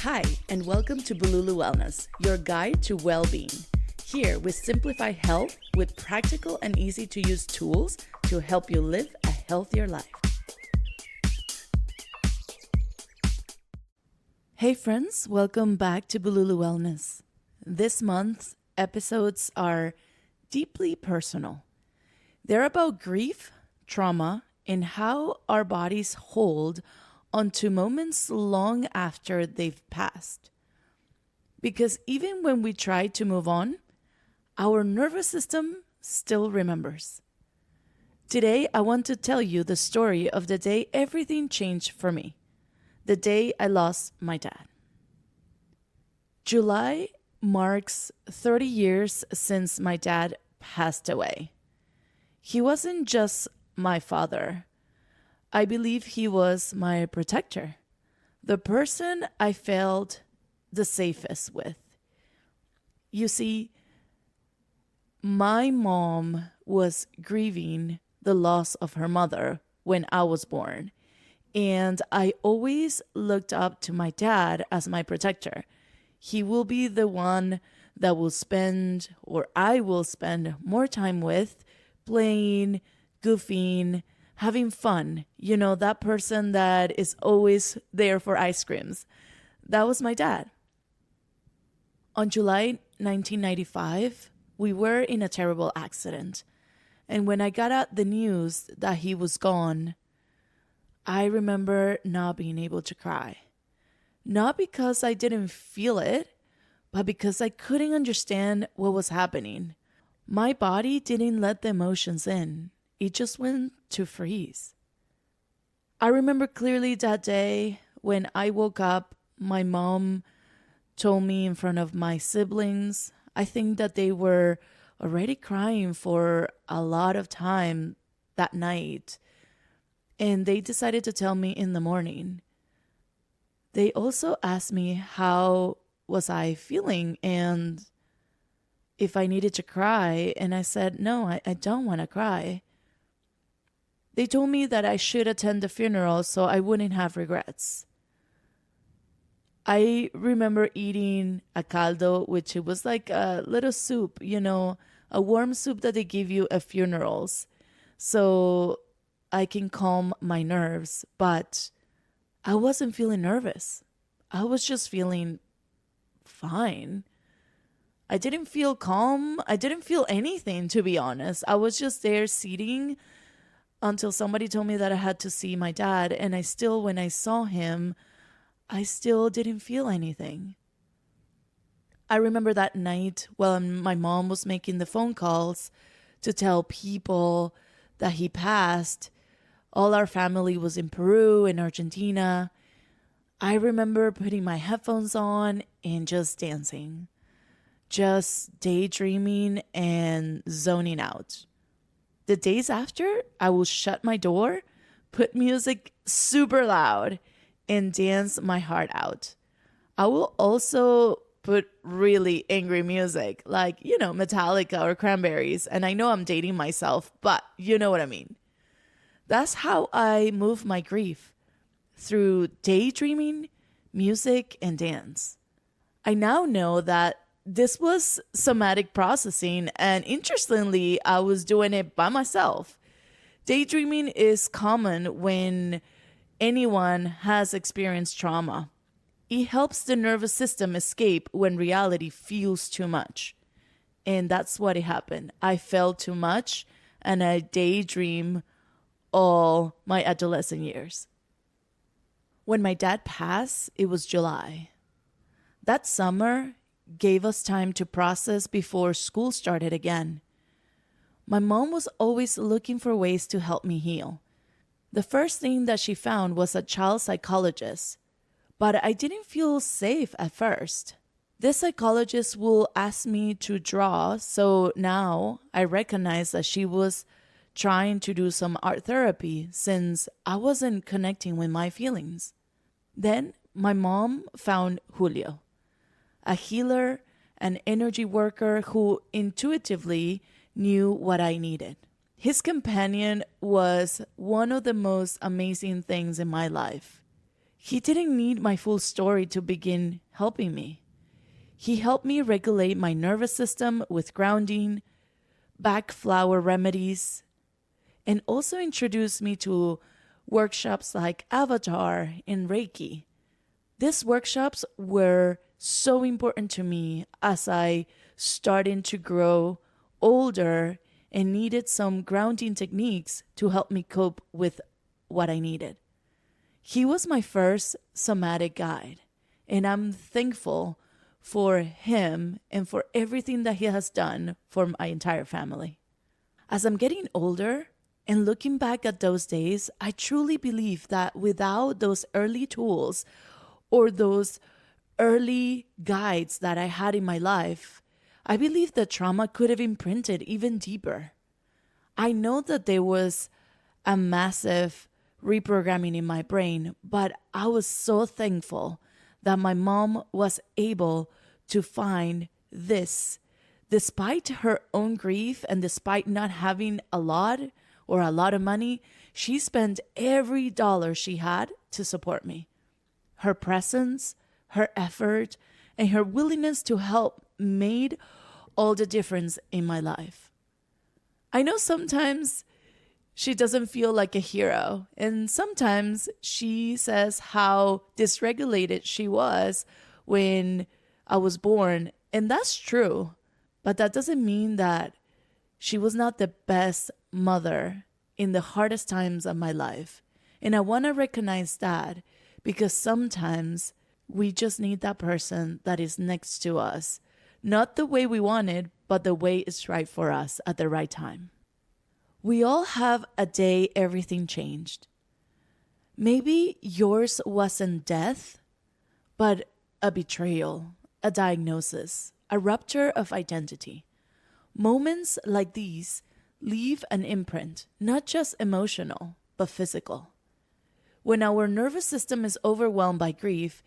Hi, and welcome to Bululu Wellness, your guide to well-being. Here, we simplify health with practical and easy-to-use tools to help you live a healthier life. Hey friends, welcome back to Bululu Wellness. This month's episodes are deeply personal. They're about grief, trauma, and how our bodies hold onto moments long after they've passed. Because even when we try to move on, our nervous system still remembers. Today, I want to tell you the story of the day everything changed for me, the day I lost my dad. July marks 30 years since my dad passed away. He wasn't just my father. I believe he was my protector, the person I felt the safest with. You see, my mom was grieving the loss of her mother when I was born, and I always looked up to my dad as my protector. He will be the one that will spend, or I will spend more time with, playing, goofing, having fun. You know, that person that is always there for ice creams. That was my dad. On July 1995, we were in a terrible accident. And when I got out the news that he was gone, I remember not being able to cry. Not because I didn't feel it, but because I couldn't understand what was happening. My body didn't let the emotions in. It just went to freeze. I remember clearly that day when I woke up, my mom told me in front of my siblings. I think that they were already crying for a lot of time that night. And they decided to tell me in the morning. They also asked me how was I feeling and if I needed to cry. And I said, no, I don't want to cry. They told me that I should attend the funeral so I wouldn't have regrets. I remember eating a caldo, which it was like a little soup, a warm soup that they give you at funerals. So I can calm my nerves, but I wasn't feeling nervous. I was just feeling fine. I didn't feel calm. I didn't feel anything, to be honest. I was just there sitting until somebody told me that I had to see my dad. And when I saw him, I still didn't feel anything. I remember that night when my mom was making the phone calls to tell people that he passed. All our family was in Peru and Argentina. I remember putting my headphones on and just dancing, just daydreaming and zoning out. The days after, I will shut my door, put music super loud, and dance my heart out. I will also put really angry music, like, Metallica or Cranberries. And I know I'm dating myself, but you know what I mean. That's how I move my grief, through daydreaming, music, and dance. I now know that this was somatic processing, and interestingly, I was doing it by myself. Daydreaming is common when anyone has experienced trauma. It helps the nervous system escape when reality feels too much. And that's what happened. I felt too much, and I daydream all my adolescent years. When my dad passed, it was July. That summer gave us time to process before school started again. My mom was always looking for ways to help me heal. The first thing that she found was a child psychologist, but I didn't feel safe at first. This psychologist will ask me to draw, so now I recognize that she was trying to do some art therapy since I wasn't connecting with my feelings. Then my mom found Julio, a healer, an energy worker who intuitively knew what I needed. His companion was one of the most amazing things in my life. He didn't need my full story to begin helping me. He helped me regulate my nervous system with grounding, back flower remedies, and also introduced me to workshops like Avatar and Reiki. These workshops were so important to me as I started to grow older and needed some grounding techniques to help me cope with what I needed. He was my first somatic guide, and I'm thankful for him and for everything that he has done for my entire family. As I'm getting older and looking back at those days, I truly believe that without those early tools or those early guides that I had in my life, I believe the trauma could have imprinted even deeper. I know that there was a massive reprogramming in my brain, but I was so thankful that my mom was able to find this. Despite her own grief and despite not having a lot of money, she spent every dollar she had to support me. Her presence, her effort, and her willingness to help made all the difference in my life. I know sometimes she doesn't feel like a hero, and sometimes she says how dysregulated she was when I was born, and that's true, but that doesn't mean that she was not the best mother in the hardest times of my life. And I want to recognize that because sometimes we just need that person that is next to us. Not the way we wanted, but the way it's right for us at the right time. We all have a day everything changed. Maybe yours wasn't death, but a betrayal, a diagnosis, a rupture of identity. Moments like these leave an imprint, not just emotional, but physical. When our nervous system is overwhelmed by grief,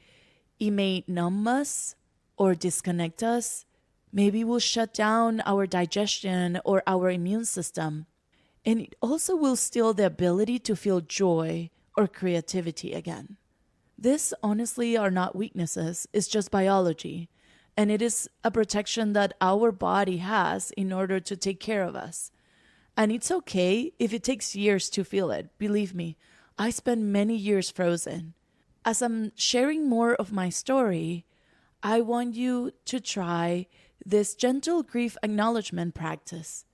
it may numb us or disconnect us. Maybe we'll shut down our digestion or our immune system. And it also will steal the ability to feel joy or creativity again. This honestly are not weaknesses, it's just biology. And it is a protection that our body has in order to take care of us. And it's okay if it takes years to feel it. Believe me, I spent many years frozen. As I'm sharing more of my story, I want you to try this gentle grief acknowledgement practice.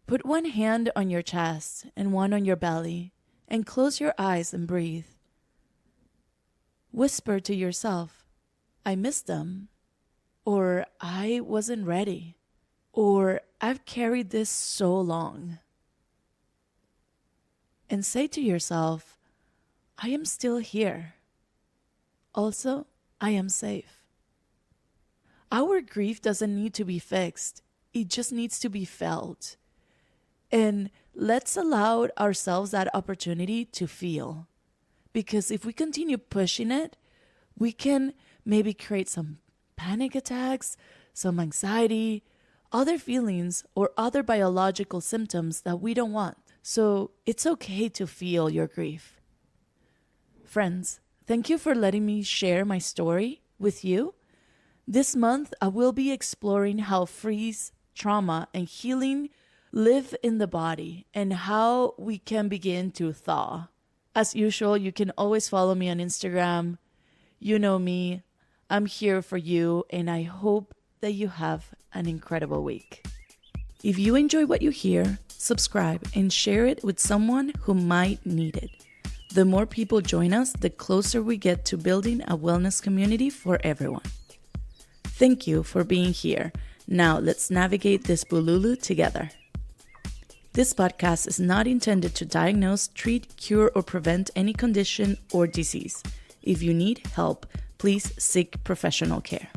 Put one hand on your chest and one on your belly, and close your eyes and breathe. Whisper to yourself, I miss them, or I wasn't ready, or I've carried this so long. And say to yourself, I am still here. Also, I am safe. Our grief doesn't need to be fixed. It just needs to be felt. And let's allow ourselves that opportunity to feel. Because if we continue pushing it, we can maybe create some panic attacks, some anxiety, other feelings, or other biological symptoms that we don't want. So it's okay to feel your grief. Friends, thank you for letting me share my story with you. This month, I will be exploring how freeze, trauma, and healing live in the body and how we can begin to thaw. As usual, you can always follow me on Instagram. You know me. I'm here for you, and I hope that you have an incredible week. If you enjoy what you hear, subscribe and share it with someone who might need it. The more people join us, the closer we get to building a wellness community for everyone. Thank you for being here. Now let's navigate this bululu together. This podcast is not intended to diagnose, treat, cure, or prevent any condition or disease. If you need help, please seek professional care.